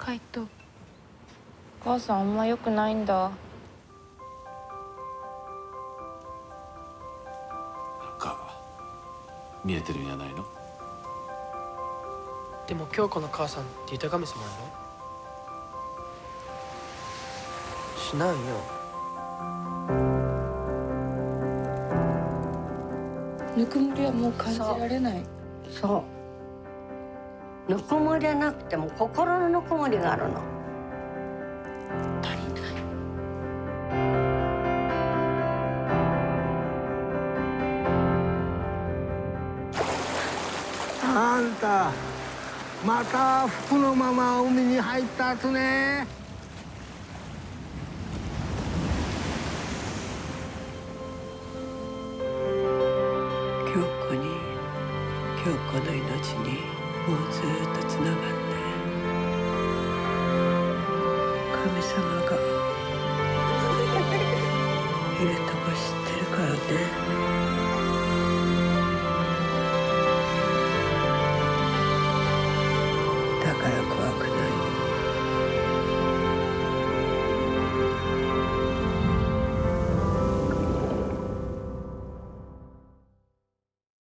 海斗、お母さんあんま良くないんだ。なんか見えてるんやないの。でも京子の母さんって豊神様やろ。しないよ。ぬくもりはもう感じられない。そうぬくもりじゃなくても心のぬくもりがあるの。足りない。あんたまた服のまま海に入ったやつね。京子の命にもうずっとつながって神様がいるとこ知ってるからね。